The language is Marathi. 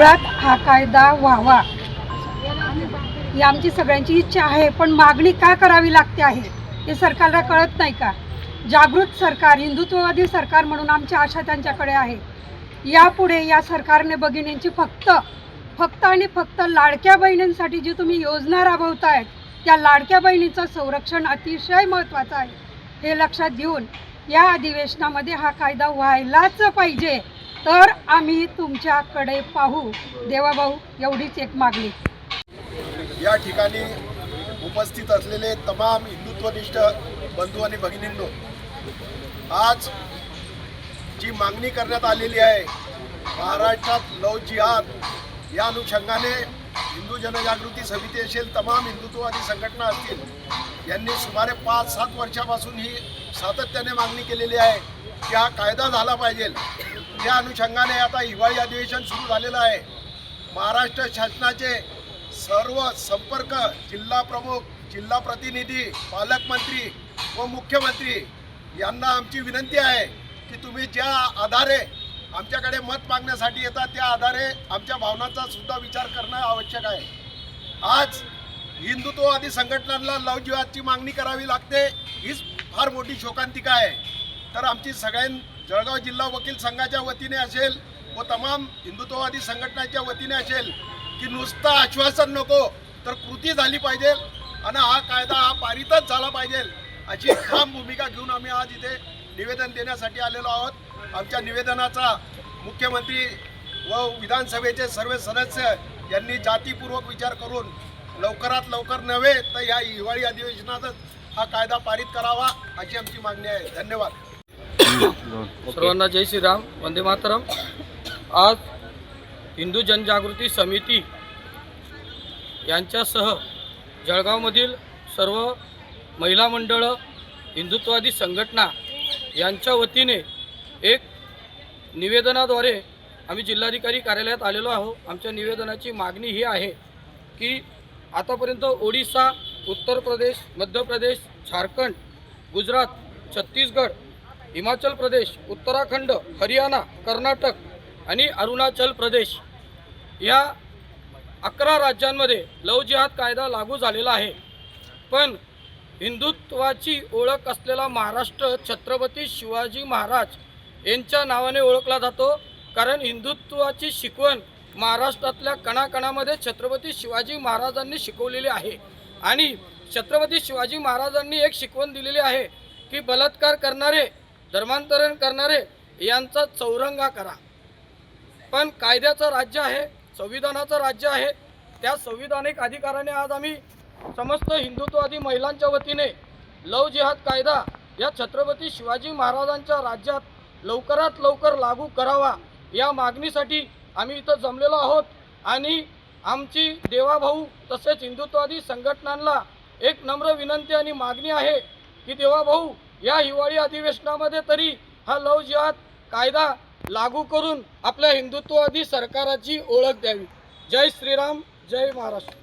मुळात हा कायदा व्हावा ही आमची सगळ्यांची इच्छा आहे, पण मागणी का करावी लागते आहे हे सरकारला कळत नाही का? जागृत सरकार, हिंदुत्ववादी सरकार म्हणून आमची आशा त्यांच्याकडे आहे. यापुढे या सरकारने भगिनींची फक्त आणि फक्त लाडक्या बहिणींसाठी जी तुम्ही योजना राबवतायत त्या लाडक्या बहिणीचं संरक्षण अतिशय महत्त्वाचं आहे. हे लक्षात घेऊन या अधिवेशनामध्ये हा कायदा व्हायलाच पाहिजे. तर आम्ही तुमच्याकडे पाहू देवाभाऊ, एवढीच एक मागणी. या ठिकाणी उपस्थित असलेले तमाम हिंदुत्वनिष्ठ बंधू आणि भगिनींनो, आज जी मागणी करण्यात आलेली आहे महाराष्ट्रात लव जिहाद या अनुषंगाने हिंदू जनजागृती समिती असेल, तमाम हिंदुत्ववादी संघटना असतील, यांनी सुमारे 5-7 वर्षापासून ही सातत्याने मागणी केलेली आहे की हा कायदा झाला पाहिजे. त्या अनुषंगाने आता हिवाळी अधिवेशन सुरू झालेलं आहे. महाराष्ट्र शासनाचे सर्व संपर्क जिल्हा प्रमुख, जिल्हा प्रतिनिधी, पालकमंत्री व मुख्यमंत्री यांना आमची विनंती आहे की तुम्ही ज्या आधारे आमच्याकडे मत मागण्यासाठी येतात त्या आधारे आमच्या भावनांचा सुद्धा विचार करणं आवश्यक आहे. आज हिंदुत्ववादी संघटनांना लव जिहादची मागणी करावी लागते, हीच फार मोठी शोकांतिका आहे. तर आमची जळगाव जिल्हा वकील संघाच्या वतीने असेल व तमाम हिंदुत्ववादी संघटनांच्या वतीने असेल की नुसतं आश्वासन नको तर कृती झाली पाहिजे आणि हा कायदा हा पारितच झाला पाहिजे अशी ठाम भूमिका घेऊन आम्ही आज इथे निवेदन देण्यासाठी आलेलो आहोत. आमच्या निवेदनाचा मुख्यमंत्री व विधानसभेचे सर्व सदस्य यांनी जातीपूर्वक विचार करून लवकरात लवकर नव्हे तर या हिवाळी अधिवेशनातच हा कायदा पारित करावा अशी आमची मागणी आहे. धन्यवाद. सर्वांना जय श्रीराम, वंदे मातरम. आज हिंदू जनजागृती समिती यांच्यासह जळगावमधील सर्व महिला मंडळं, हिंदुत्ववादी संघटना यांच्या वतीने एक निवेदनाद्वारे आम्ही जिल्हाधिकारी कार्यालयात आलेलो आहोत. आमच्या निवेदनाची मागणी ही आहे की आतापर्यंत ओडिशा, उत्तर प्रदेश, मध्य प्रदेश, झारखंड, गुजरात, छत्तीसगड, हिमाचल प्रदेश, उत्तराखंड, हरियाणा, कर्नाटक आणि अरुणाचल प्रदेश या 11 राज्यांमध्ये लव जिहाद कायदा लागू झालेला आहे. पण हिंदुत्वाची ओळख असलेला महाराष्ट्र छत्रपती शिवाजी महाराज यांच्या नावाने ओळखला जातो. कारण हिंदुत्वाची शिकवण महाराष्ट्रातल्या कणाकणामध्ये छत्रपती शिवाजी महाराजांनी शिकवलेली आहे. आणि छत्रपती शिवाजी महाराजांनी एक शिकवण दिलेली आहे की बलात्कार करणारे, धर्मांतरण करणारे यांचा चौरंगा करा. पण कायद्याचं राज्य आहे, संविधानाचं राज्य आहे. त्या संविधानिक अधिकाराने आज आम्ही समस्त हिंदुत्ववादी महिलांच्या वतीने लव जिहाद कायदा या छत्रपती शिवाजी महाराजांच्या राज्यात लवकरात लवकर लागू करावा या मागणीसाठी आम्ही इथं जमलेलो आहोत. आणि आमची देवाभाऊ तसेच हिंदुत्ववादी संघटनांना एक नम्र विनंती आणि मागणी आहे की देवाभाऊ, या हिवाळी अधिवेशनामध्ये तरी हा लव जिहाद कायदा लागू करून आपल्या हिंदुत्ववादी सरकाराची ओळख द्यावी. जय श्रीराम, जय महाराष्ट्र.